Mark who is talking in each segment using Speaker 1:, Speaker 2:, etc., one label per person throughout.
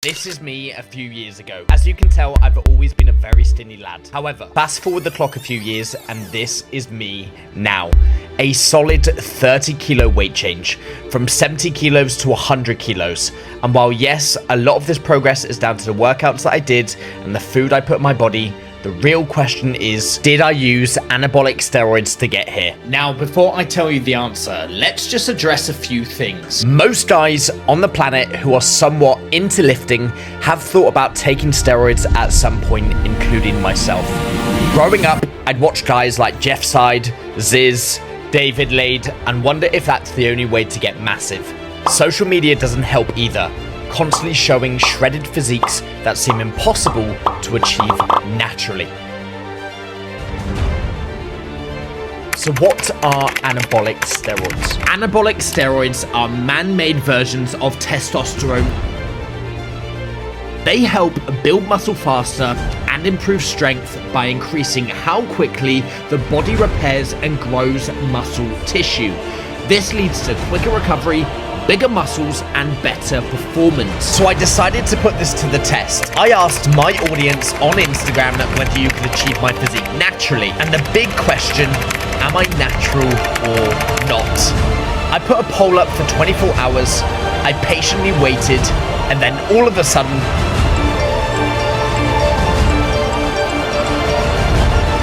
Speaker 1: This is me a few years ago. As you can tell, I've always been a very skinny lad. However, fast forward the clock a few years and this is me now. A solid 30 kilo weight change, from 70 kilos to 100 kilos. And while yes, a lot of this progress is down to the workouts that I did and the food I put in my body, the real question is, did I use anabolic steroids to get here? Now, before I tell you the answer, let's just address a few things. Most guys on the planet who are somewhat into lifting have thought about taking steroids at some point, including myself. Growing up, I'd watch guys like Jeff Side, Ziz, David Lade, and wonder if that's the only way to get massive. Social media doesn't help either, constantly showing shredded physiques that seem impossible to achieve naturally. So what are anabolic steroids? Anabolic steroids are man-made versions of testosterone. They help build muscle faster and improve strength by increasing how quickly the body repairs and grows muscle tissue. This leads to quicker recovery, bigger muscles, and better performance. So I decided to put this to the test. I asked my audience on Instagram whether you could achieve my physique naturally. And the big question, am I natural or not? I put a poll up for 24 hours. I patiently waited, and then all of a sudden,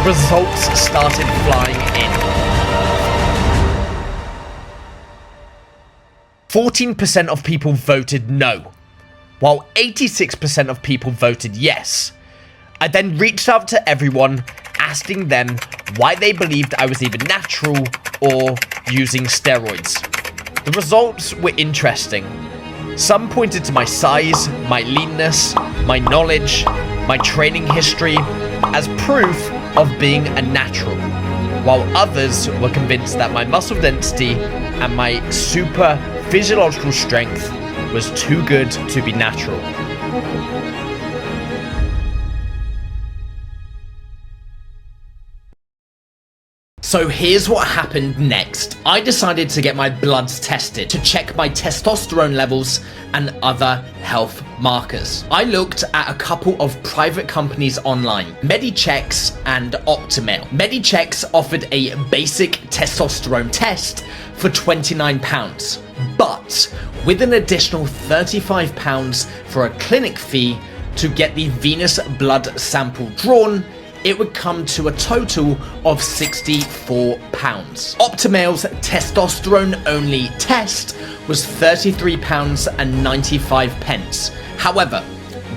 Speaker 1: results started flying in. 14% of people voted no, while 86% of people voted yes. I then reached out to everyone, asking them why they believed I was either natural or using steroids. The results were interesting. Some pointed to my size, my leanness, my knowledge, my training history as proof of being a natural, while others were convinced that my muscle density and my super physiological strength was too good to be natural. So here's what happened next. I decided to get my bloods tested to check my testosterone levels and other health markers. I looked at a couple of private companies online, Medichecks and Optimal. Medichecks offered a basic testosterone test for £29, but with an additional £35 for a clinic fee to get the venous blood sample drawn, it would come to a total of £64. Optimal's testosterone-only test was £33.95. However,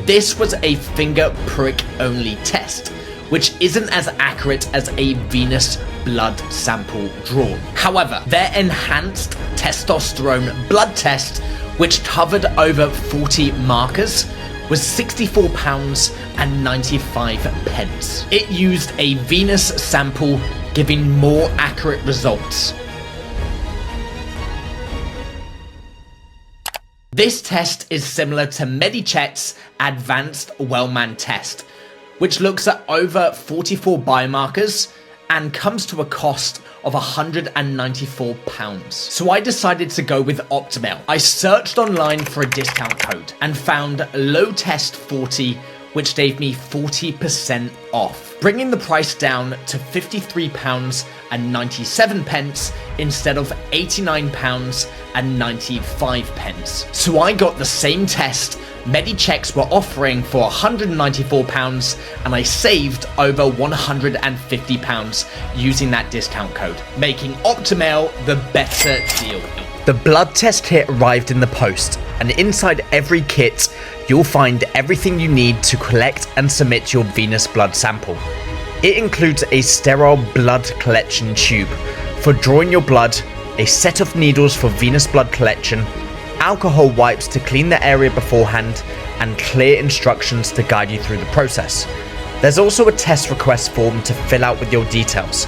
Speaker 1: this was a finger prick-only test, which isn't as accurate as a venous blood sample drawn. However, their enhanced testosterone blood test, which covered over 40 markers, was £64.95. It used a venous sample, giving more accurate results. This test is similar to Medicheck's Advanced Wellman test, which looks at over 44 biomarkers and comes to a cost of £194. So I decided to go with Optimal. I searched online for a discount code and found Low Test 40, which gave me 40% off, bringing the price down to £53.97 instead of £89.95. So I got the same test Medichecks were offering for £194, and I saved over £150 using that discount code, making Optimal the better deal. The blood test kit arrived in the post, and inside every kit, you'll find everything you need to collect and submit your venous blood sample. It includes a sterile blood collection tube for drawing your blood, a set of needles for venous blood collection, alcohol wipes to clean the area beforehand, and clear instructions to guide you through the process. There's also a test request form to fill out with your details,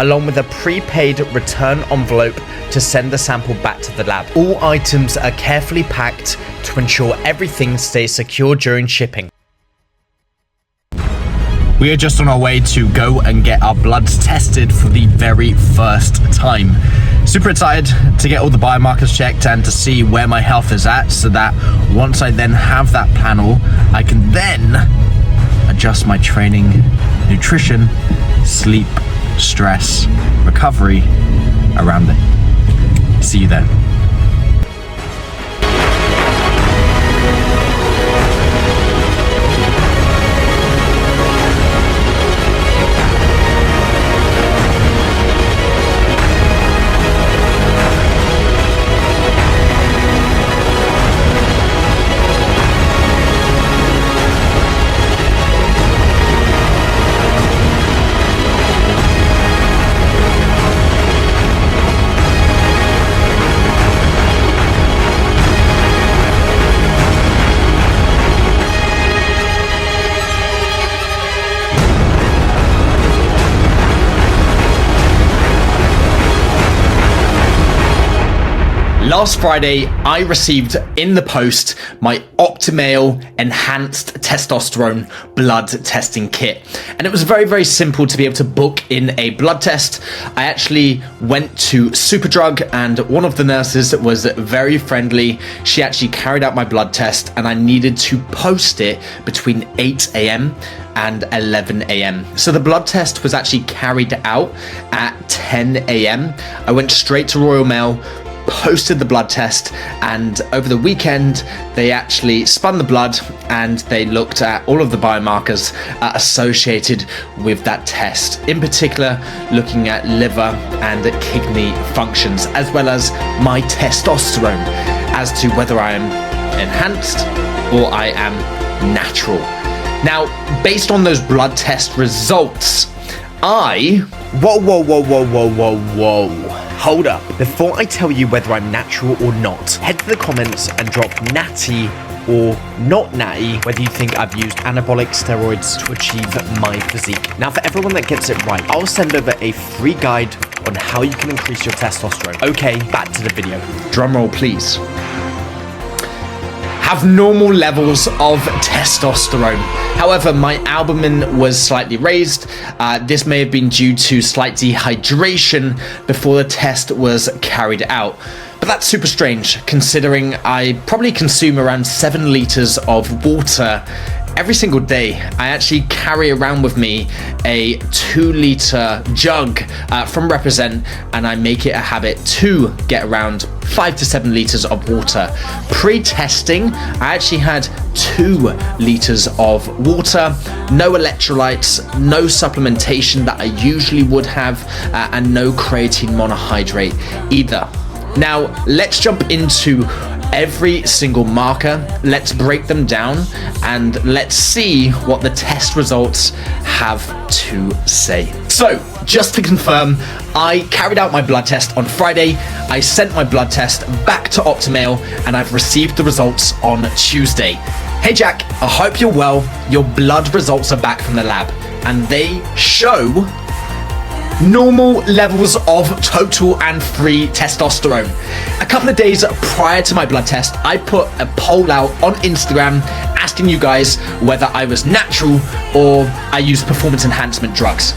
Speaker 1: along with a prepaid return envelope to send the sample back to the lab. All items are carefully packed to ensure everything stays secure during shipping. we are just on our way to go and get our bloods tested for the very first time. Super excited to get all the biomarkers checked and to see where my health is at, so that once I then have that panel, I can then adjust my training, nutrition, sleep, stress, recovery around it. See you then. Last Friday, I received in the post my Optimal Enhanced Testosterone blood testing kit. And it was very, very simple to be able to book in a blood test. I actually went to Superdrug and one of the nurses was very friendly. She actually carried out my blood test and I needed to post it between 8 a.m. and 11 a.m. So the blood test was actually carried out at 10 a.m. I went straight to Royal Mail, posted the blood test, and over the weekend they actually spun the blood and they looked at all of the biomarkers associated with that test, in particular looking at liver and kidney functions, as well as my testosterone, as to whether I am enhanced or I am natural. Now, based on those blood test results, Whoa. Hold up. Before I tell you whether I'm natural or not, head to the comments and drop Natty or not Natty, whether you think I've used anabolic steroids to achieve my physique. Now, for everyone that gets it right, I'll send over a free guide on how you can increase your testosterone. Okay, back to the video. Drumroll, please. Have normal levels of testosterone. However, my albumin was slightly raised. This may have been due to slight dehydration before the test was carried out. But that's super strange, considering I probably consume around 7 liters of water every single day. I actually carry around with me a 2-liter jug from Represent, and I make it a habit to get around 5 to 7 liters of water. Pre-testing, I actually had 2 liters of water, no electrolytes, no supplementation that I usually would have, and no creatine monohydrate either. Now, let's jump into every single marker. Let's break them down and let's see what the test results have to say. So, just to confirm, I carried out my blood test on Friday. I sent my blood test back to Optimal and I've received the results on Tuesday. Hey Jack, I hope you're well. Your blood results are back from the lab and they show normal levels of total and free testosterone. A couple of days prior to my blood test, I put a poll out on Instagram asking you guys whether I was natural or I used performance enhancement drugs.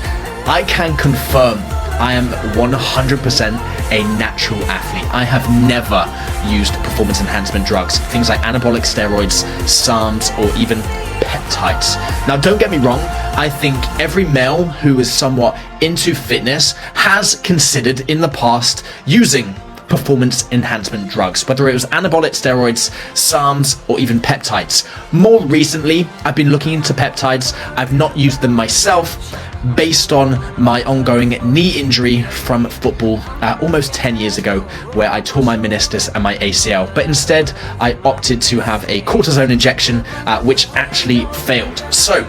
Speaker 1: I can confirm I am 100% a natural athlete. I have never used performance enhancement drugs, things like anabolic steroids, SARMs, or even peptides. Now, don't get me wrong, I think every male who is somewhat into fitness has considered in the past using performance enhancement drugs, whether it was anabolic steroids, SARMs, or even peptides. More recently, I've been looking into peptides. I've not used them myself based on my ongoing knee injury from football almost 10 years ago, where I tore my meniscus and my ACL. But instead, I opted to have a cortisone injection, which actually failed. So,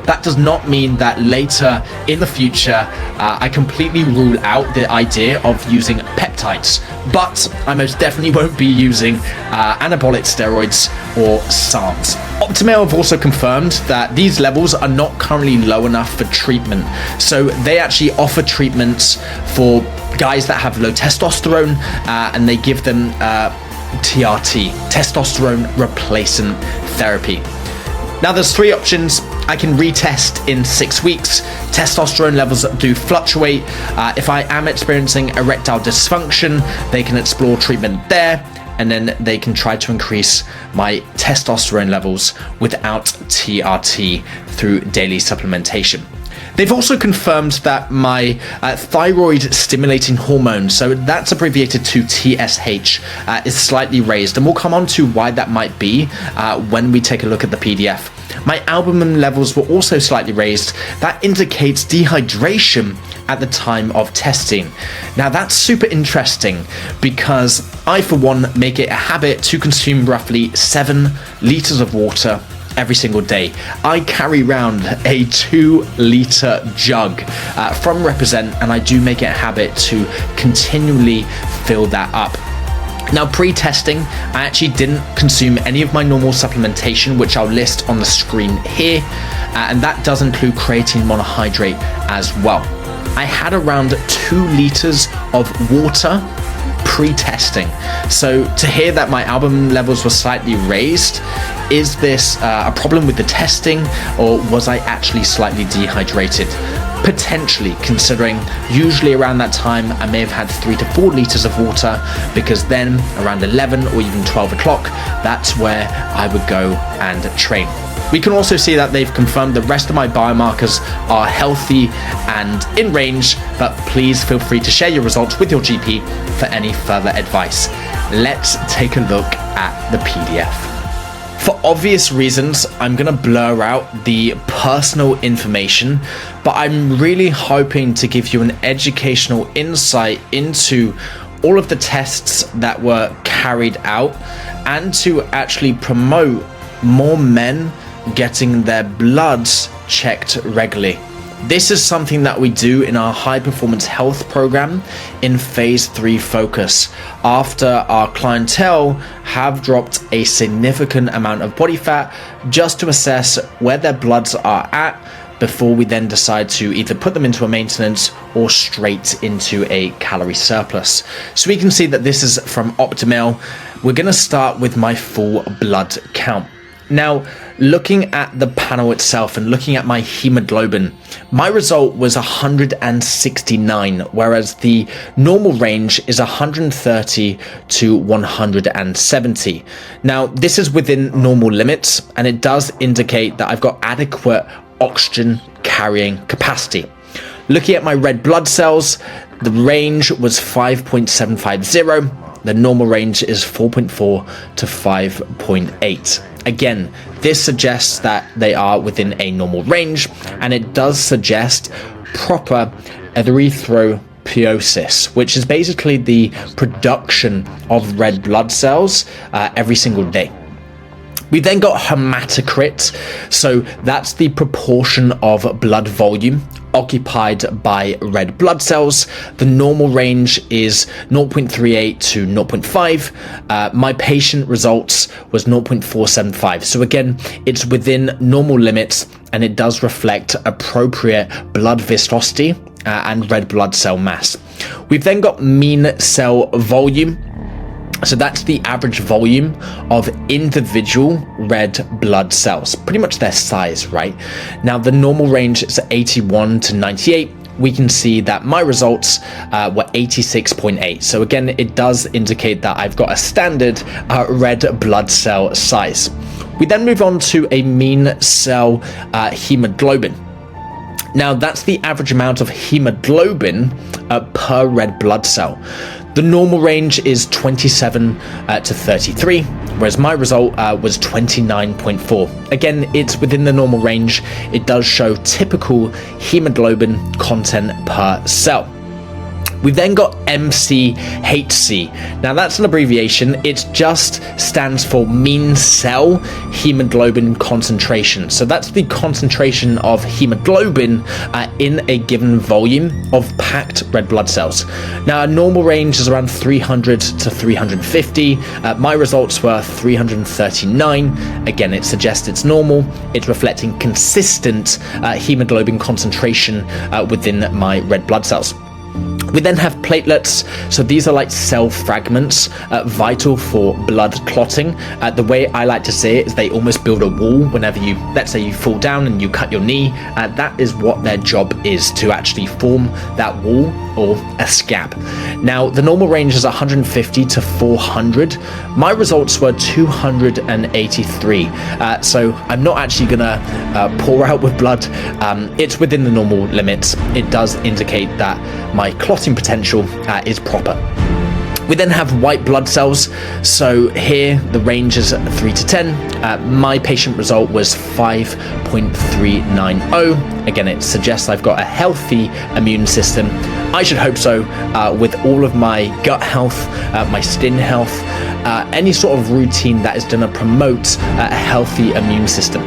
Speaker 1: that does not mean that later in the future, I completely rule out the idea of using peptides, but I most definitely won't be using anabolic steroids or SARMs. Optimal have also confirmed that these levels are not currently low enough for treatment. So they actually offer treatments for guys that have low testosterone, and they give them TRT, testosterone replacement therapy. Now there's 3 options. I can retest in 6 weeks. Testosterone levels do fluctuate. If I am experiencing erectile dysfunction, they can explore treatment there, and then they can try to increase my testosterone levels without TRT through daily supplementation. They've also confirmed that my thyroid stimulating hormone, so that's abbreviated to TSH, is slightly raised, and we'll come on to why that might be when we take a look at the PDF. My albumin levels were also slightly raised. That indicates dehydration at the time of testing. Now that's super interesting because I, for one, make it a habit to consume roughly 7 liters of water every single day. I carry around a 2-liter jug from Represent, and I do make it a habit to continually fill that up. Now, pre-testing, I actually didn't consume any of my normal supplementation, which I'll list on the screen here, and that does include creatine monohydrate as well. I had around 2 liters of water pre-testing. So to hear that my albumin levels were slightly raised, is this a problem with the testing, or was I actually slightly dehydrated? Potentially, considering usually around that time I may have had 3 to 4 liters of water, because then around 11 or even 12 o'clock, that's where I would go and train. We can also see that they've confirmed the rest of my biomarkers are healthy and in range, but please feel free to share your results with your GP for any further advice. Let's take a look at the PDF. For obvious reasons, I'm going to blur out the personal information, but I'm really hoping to give you an educational insight into all of the tests that were carried out and to actually promote more men getting their bloods checked regularly. This is something that we do in our high performance health program in phase 3 focus, after our clientele have dropped a significant amount of body fat, just to assess where their bloods are at before we then decide to either put them into a maintenance or straight into a calorie surplus. So we can see that this is from Optimal. We're going to start with my full blood count. Now, looking at the panel itself and looking at my hemoglobin, my result was 169, whereas the normal range is 130 to 170. Now, this is within normal limits, and it does indicate that I've got adequate oxygen carrying capacity. Looking at my red blood cells, the range was 5.750. The normal range is 4.4 to 5.8. Again, this suggests that they are within a normal range, and it does suggest proper erythropoiesis, which is basically the production of red blood cells every single day. We then got hematocrit, so that's the proportion of blood volume occupied by red blood cells. The normal range is 0.38 to 0.5. My patient results was 0.475. So again, it's within normal limits, and it does reflect appropriate blood viscosity and red blood cell mass. We've then got mean cell volume. So that's the average volume of individual red blood cells, pretty much their size, right? Now, the normal range is 81 to 98. We can see that my results were 86.8. So again, it does indicate that I've got a standard red blood cell size. We then move on to a mean cell hemoglobin. Now, that's the average amount of hemoglobin per red blood cell. The normal range is 27 to 33, whereas my result was 29.4. Again, it's within the normal range. It does show typical hemoglobin content per cell. We've then got MCHC. Now that's an abbreviation. It just stands for mean cell hemoglobin concentration. So that's the concentration of hemoglobin in a given volume of packed red blood cells. Now, a normal range is around 300 to 350. My results were 339. Again, it suggests it's normal. It's reflecting consistent hemoglobin concentration within my red blood cells. We then have platelets, so these are like cell fragments, vital for blood clotting. The way I like to say it is they almost build a wall whenever you, let's say you fall down and you cut your knee, that is what their job is, to actually form that wall or a scab. Now, the normal range is 150 to 400. My results were 283, so I'm not actually gonna pour out with blood. It's within the normal limits. It does indicate that my clotting potential is proper. We then have white blood cells. So here the range is 3 to 10. My patient result was 5.390. Again, it suggests I've got a healthy immune system. I should hope so, with all of my gut health, my skin health, any sort of routine that is going to promote a healthy immune system.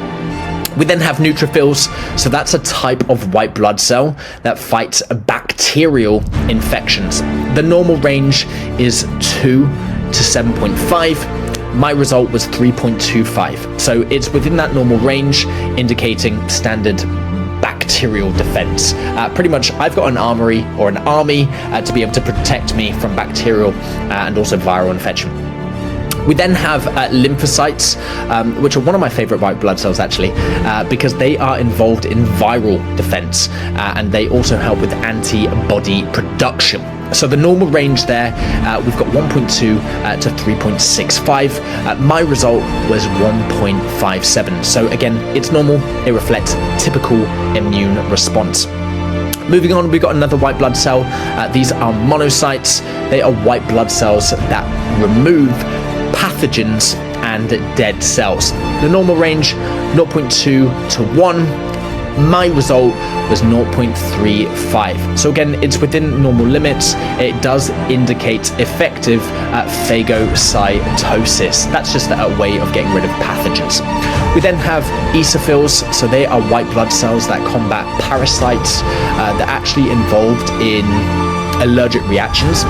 Speaker 1: We then have neutrophils, so that's a type of white blood cell that fights bacterial infections. The normal range is 2 to 7.5. My result was 3.25, so it's within that normal range, indicating standard bacterial defense. Pretty much, I've got an armory or an army to be able to protect me from bacterial and also viral infection. We then have lymphocytes, which are one of my favorite white blood cells actually, because they are involved in viral defense, and they also help with antibody production. So the normal range there, we've got 1.2 to 3.65. My result was 1.57. So again, it's normal. It reflects typical immune response. Moving on, we've got another white blood cell. These are monocytes. They are white blood cells that remove pathogens and dead cells. The normal range, 0.2 to 1. My result was 0.35. So again, it's within normal limits. It does indicate effective phagocytosis. That's just a way of getting rid of pathogens. We then have eosinophils, so they are white blood cells that combat parasites that are actually involved in allergic reactions.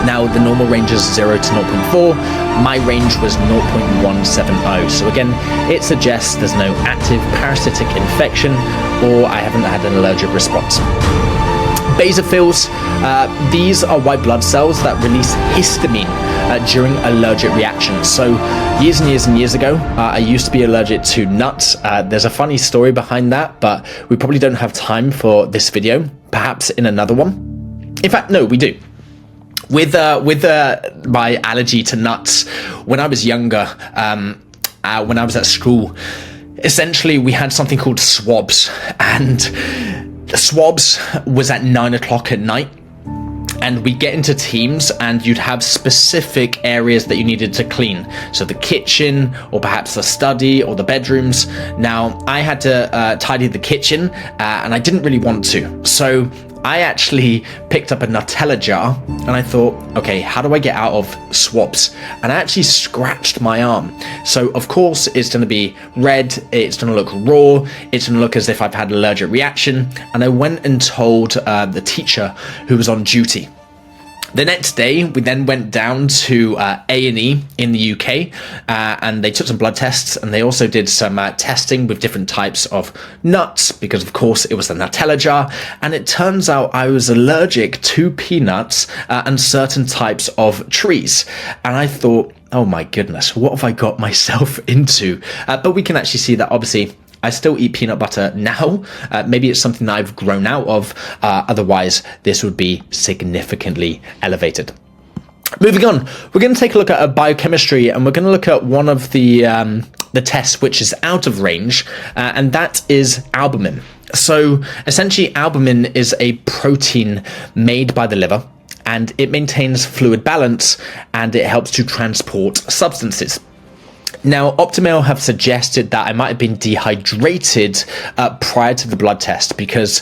Speaker 1: Now, the normal range is 0 to 0.4. My range was 0.170. So again, it suggests there's no active parasitic infection or I haven't had an allergic response. Basophils, these are white blood cells that release histamine during allergic reactions. So years and years and years ago, I used to be allergic to nuts. There's a funny story behind that, but we probably don't have time for this video, perhaps in another one. In fact, no, we do. With my allergy to nuts, when I was younger, when I was at school, essentially we had something called swabs, and the swabs was at 9 o'clock at night. And we'd get into teams and you'd have specific areas that you needed to clean. So the kitchen, or perhaps the study, or the bedrooms. Now, I had to tidy the kitchen and I didn't really want to. So I actually picked up a Nutella jar and I thought, okay, how do I get out of swabs? And I actually scratched my arm. So of course it's going to be red, it's going to look raw, it's going to look as if I've had an allergic reaction. And I went and told the teacher who was on duty. The next day, we then went down to A&E in the UK, and they took some blood tests, and they also did some testing with different types of nuts, because of course it was the Nutella jar, and it turns out I was allergic to peanuts and certain types of trees. And I thought, oh my goodness, what have I got myself into? But we can actually see that obviously I still eat peanut butter now. Maybe it's something that I've grown out of. Otherwise, this would be significantly elevated. Moving on, we're going to take a look at biochemistry, and we're going to look at one of the tests which is out of range, and that is albumin. So essentially, albumin is a protein made by the liver, and it maintains fluid balance, and it helps to transport substances. Now, Optimail have suggested that I might have been dehydrated prior to the blood test, because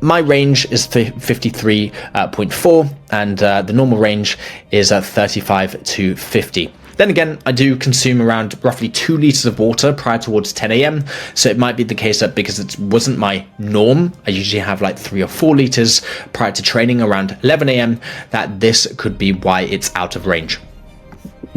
Speaker 1: my range is 53.4 and the normal range is 35 to 50. Then again, I do consume around roughly 2 liters of water prior towards 10 a.m. So it might be the case that because it wasn't my norm, I usually have like 3 or 4 liters prior to training around 11 a.m., that this could be why it's out of range.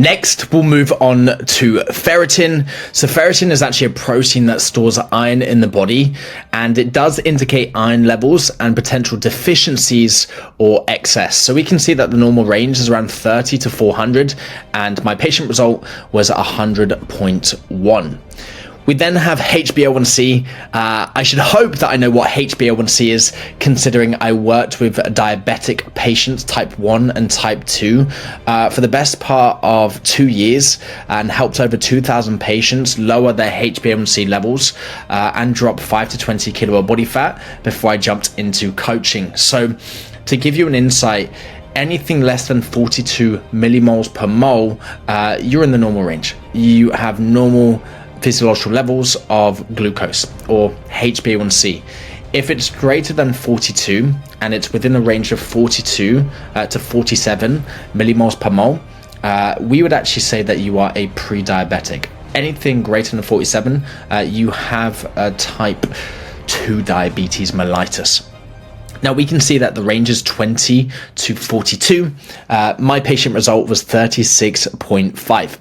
Speaker 1: Next, we'll move on to ferritin. So ferritin is actually a protein that stores iron in the body, and it does indicate iron levels and potential deficiencies or excess. So we can see that the normal range is around 30 to 400, and my patient result was 100.1. We then have HbA1c. I should hope that I know what HbA1c is, considering I worked with diabetic patients type 1 and type 2 for the best part of 2 years, and helped over 2,000 patients lower their HbA1c levels and drop 5 to 20 kilo of body fat before I jumped into coaching. So to give you an insight, anything less than 42 millimoles per mole, you're in the normal range. You have normal physiological levels of glucose or HbA1c. If it's greater than 42 and it's within a range of 42 to 47 millimoles per mole, we would actually say that you are a pre-diabetic. Anything greater than 47, you have a type 2 diabetes mellitus. Now we can see that the range is 20 to 42. My patient result was 36.5.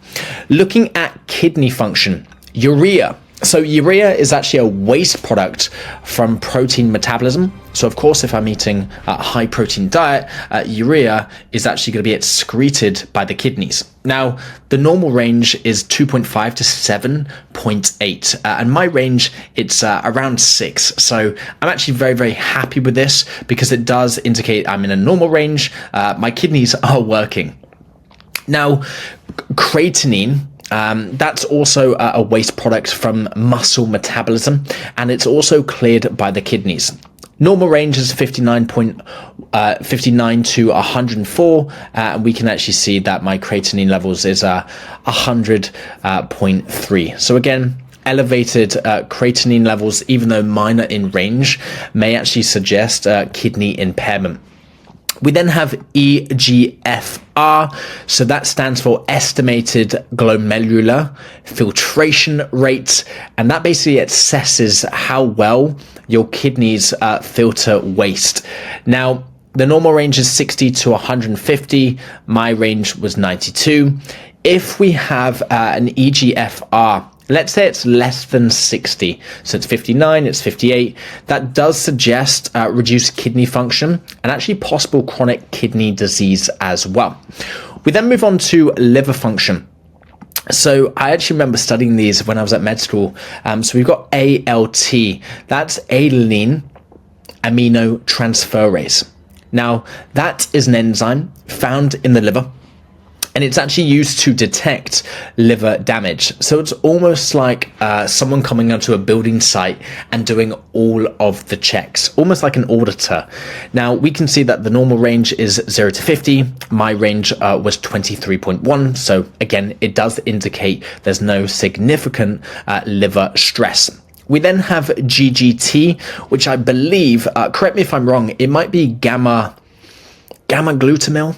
Speaker 1: Looking at kidney function, urea. So urea is actually a waste product from protein metabolism. So of course, if I'm eating a high protein diet, urea is actually going to be excreted by the kidneys. Now, the normal range is 2.5 to 7.8, and my range, it's around 6. So I'm actually very, very happy with this because it does indicate I'm in a normal range. My kidneys are working. Now, creatinine, that's also a waste product from muscle metabolism, and it's also cleared by the kidneys. Normal range is 59 to 104, and we can actually see that my creatinine levels is 100.3. So again, elevated creatinine levels, even though minor in range, may actually suggest kidney impairment. We then have EGFR, so that stands for estimated glomerular filtration rate, and that basically assesses how well your kidneys filter waste. Now, the normal range is 60 to 150. My range was 92. If we have an EGFR, let's say it's less than 60, so it's 59, it's 58, that does suggest reduced kidney function and actually possible chronic kidney disease as well. We then move on to liver function. So I actually remember studying these when I was at med school. So we've got ALT, that's adenine aminotransferase. Now, that is an enzyme found in the liver, and it's actually used to detect liver damage. So it's almost like someone coming onto a building site and doing all of the checks, almost like an auditor. Now, we can see that the normal range is 0 to 50. My range was 23.1. So again, it does indicate there's no significant liver stress. We then have GGT, which I believe, correct me if I'm wrong, it might be gamma glutamyl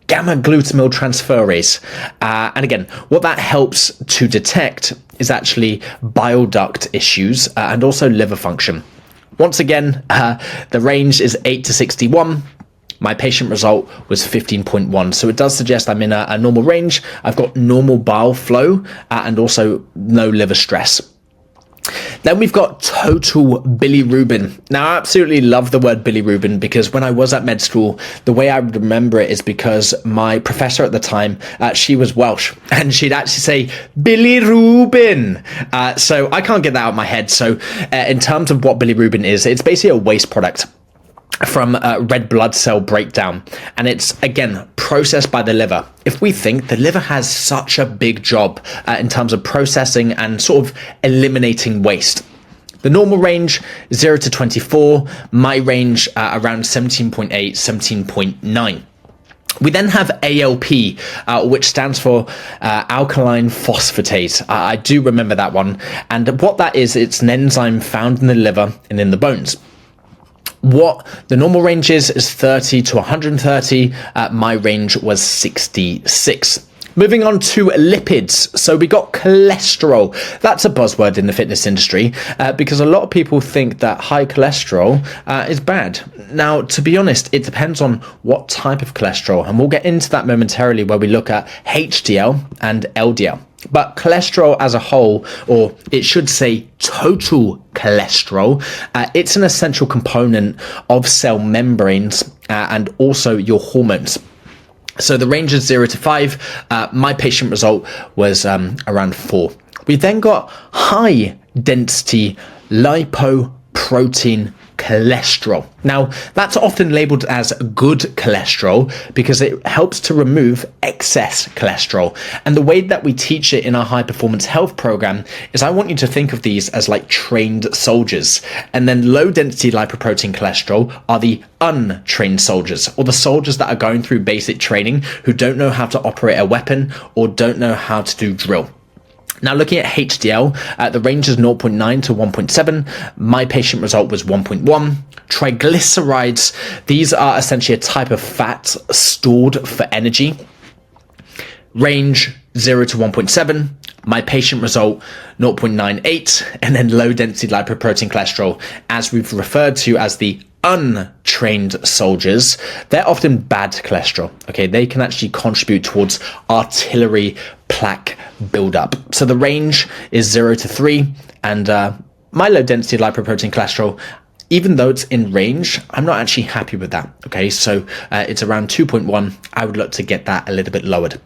Speaker 1: transferase. And again, what that helps to detect is actually bile duct issues and also liver function. Once again, the range is 8 to 61. My patient result was 15.1. So it does suggest I'm in a normal range. I've got normal bile flow and also no liver stress. Then we've got total bilirubin. Now, I absolutely love the word bilirubin because when I was at med school, the way I remember it is because my professor at the time, she was Welsh, and she'd actually say bilirubin. So I can't get that out of my head. So in terms of what bilirubin is, it's basically a waste product from red blood cell breakdown, and it's again processed by the liver. If we think the liver has such a big job in terms of processing and sort of eliminating waste. The normal range 0 to 24, my range around 17.8, 17.9. We then have ALP, which stands for alkaline phosphatase. I do remember that one, and what that is, it's an enzyme found in the liver and in the bones. What the normal range is 30 to 130. My range was 66. Moving on to lipids. So we got cholesterol. That's a buzzword in the fitness industry because a lot of people think that high cholesterol is bad. Now, to be honest, it depends on what type of cholesterol, and we'll get into that momentarily where we look at HDL and LDL. But cholesterol as a whole, or it should say total cholesterol, it's an essential component of cell membranes and also your hormones. So the range is 0 to 5. My patient result was around 4. We then got high density lipoprotein cholesterol. Now, that's often labeled as good cholesterol because it helps to remove excess cholesterol. And the way that we teach it in our high performance health program is I want you to think of these as like trained soldiers. And then low density lipoprotein cholesterol are the untrained soldiers, or the soldiers that are going through basic training who don't know how to operate a weapon or don't know how to do drill. Now, looking at HDL, the range is 0.9 to 1.7. My patient result was 1.1. Triglycerides, these are essentially a type of fat stored for energy. Range 0 to 1.7. My patient result 0.98. And then low density lipoprotein cholesterol, as we've referred to as the untrained soldiers, they're often bad cholesterol. Okay, they can actually contribute towards arterial plaque buildup. So the range is 0 to 3, and my low density lipoprotein cholesterol, even though it's in range, I'm not actually happy with that. Okay, so it's around 2.1. I would look to get that a little bit lowered.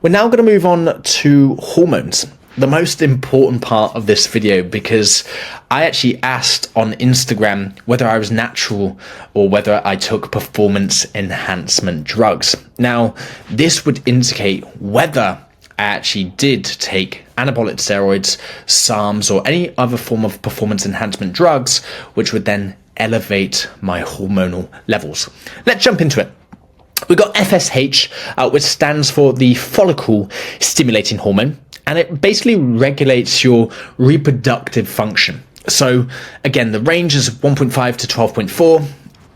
Speaker 1: We're now going to move on to hormones, the most important part of this video, because I actually asked on Instagram whether I was natural or whether I took performance enhancement drugs. Now, this would indicate whether I actually did take anabolic steroids, SARMs, or any other form of performance enhancement drugs, which would then elevate my hormonal levels. Let's jump into it. We got FSH, which stands for the follicle stimulating hormone, and it basically regulates your reproductive function. So again, the range is 1.5 to 12.4.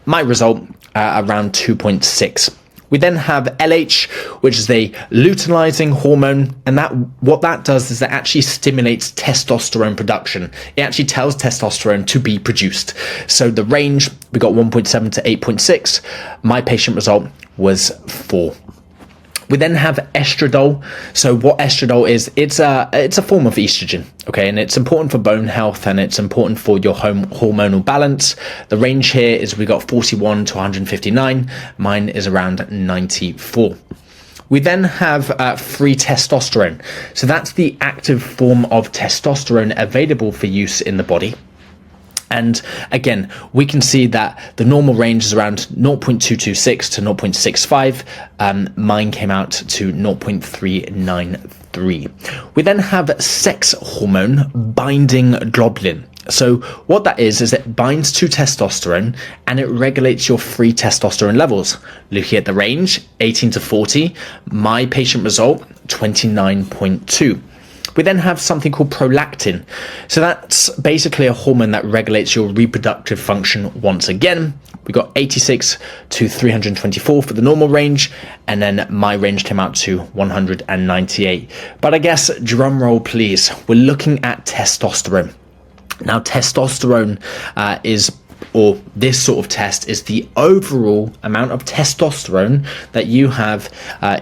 Speaker 1: My result around 2.6. We then have LH, which is a luteinizing hormone, and what that does is it actually stimulates testosterone production. It actually tells testosterone to be produced. So the range, we got 1.7 to 8.6. My patient result was 4. We then have estradiol. So what estradiol is, it's a form of estrogen, okay, and it's important for bone health and it's important for your hormonal balance. The range here is we got 41 to 159. Mine is around 94. We then have free testosterone. So that's the active form of testosterone available for use in the body. And again, we can see that the normal range is around 0.226 to 0.65. Mine came out to 0.393. We then have sex hormone binding globulin. So what that is it binds to testosterone and it regulates your free testosterone levels. Looking at the range, 18 to 40. My patient result, 29.2. We then have something called prolactin. So that's basically a hormone that regulates your reproductive function once again. We got 86 to 324 for the normal range, and then my range came out to 198. But I guess, drum roll please, we're looking at testosterone. Now, testosterone or this sort of test is the overall amount of testosterone that you have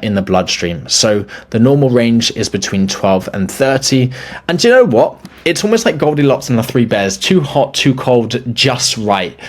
Speaker 1: in the bloodstream. So the normal range is between 12 and 30. And do you know what? It's almost like Goldilocks and the Three Bears, too hot, too cold, just right.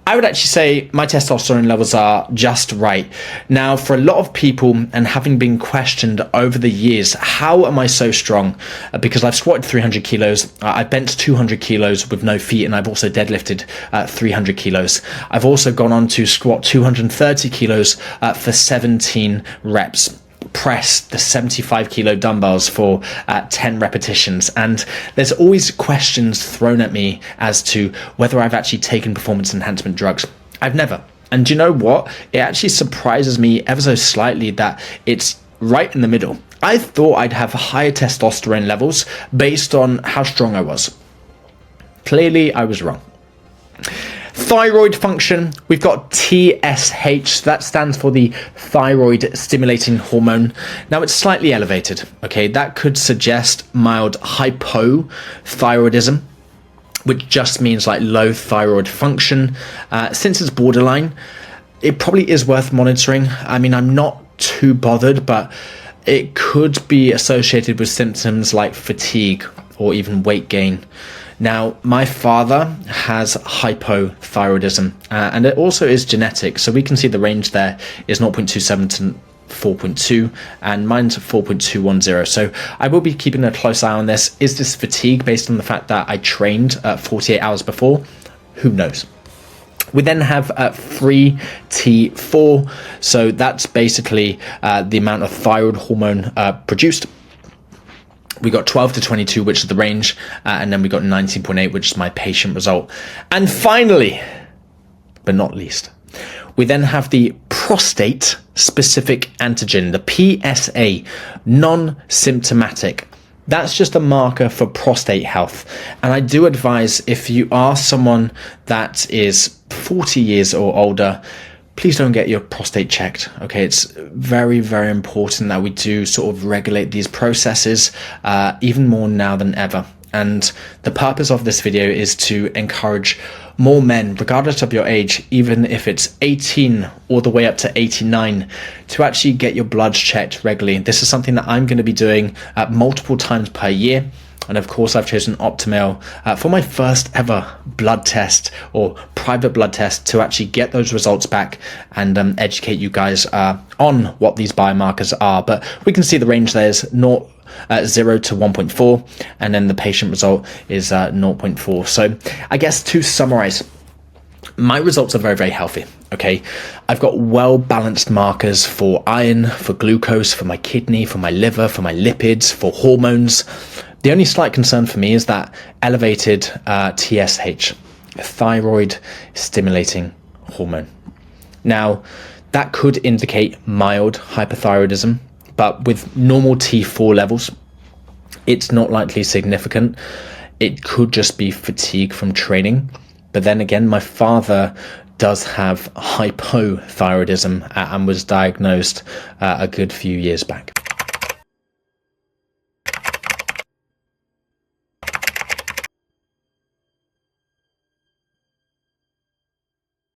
Speaker 1: I would actually say my testosterone levels are just right. Now, for a lot of people, and having been questioned over the years, how am I so strong? Because I've squatted 300 kilos, I've bent 200 kilos with no feet, and I've also deadlifted 300 kilos. I've also gone on to squat 230 kilos for 17 reps. Press the 75 kilo dumbbells for 10 repetitions, and there's always questions thrown at me as to whether I've actually taken performance enhancement drugs. I've never. And do you know what? It actually surprises me ever so slightly that it's right in the middle. I thought I'd have higher testosterone levels based on how strong I was. Clearly I was wrong. Thyroid function, we've got TSH, that stands for the thyroid stimulating hormone. Now it's slightly elevated, okay? That could suggest mild hypothyroidism, which just means like low thyroid function. Since it's borderline, it probably is worth monitoring. I mean, I'm not too bothered, but it could be associated with symptoms like fatigue or even weight gain. Now, my father has hypothyroidism, and it also is genetic. So we can see the range there is 0.27 to 4.2, and mine's 4.210. So I will be keeping a close eye on this. Is this fatigue based on the fact that I trained 48 hours before? Who knows? We then have free T4. So that's basically the amount of thyroid hormone produced. We got 12 to 22, which is the range, and then we got 19.8, which is my patient result. And finally, but not least, we then have the prostate specific antigen, the PSA, non-symptomatic. That's just a marker for prostate health. And I do advise, if you are someone that is 40 years or older, please don't get your prostate checked, okay? It's very, very important that we do sort of regulate these processes even more now than ever. And the purpose of this video is to encourage more men, regardless of your age, even if it's 18 all the way up to 89, to actually get your bloods checked regularly. This is something that I'm going to be doing multiple times per year. And of course, I've chosen Optimal for my first ever blood test or private blood test to actually get those results back and educate you guys on what these biomarkers are. But we can see the range there is 0 to 1.4, and then the patient result is 0.4. So I guess to summarize, my results are very, very healthy, okay? I've got well-balanced markers for iron, for glucose, for my kidney, for my liver, for my lipids, for hormones. The only slight concern for me is that elevated TSH, thyroid stimulating hormone. Now, that could indicate mild hypothyroidism, but with normal T4 levels, it's not likely significant. It could just be fatigue from training. But then again, my father does have hypothyroidism and was diagnosed a good few years back.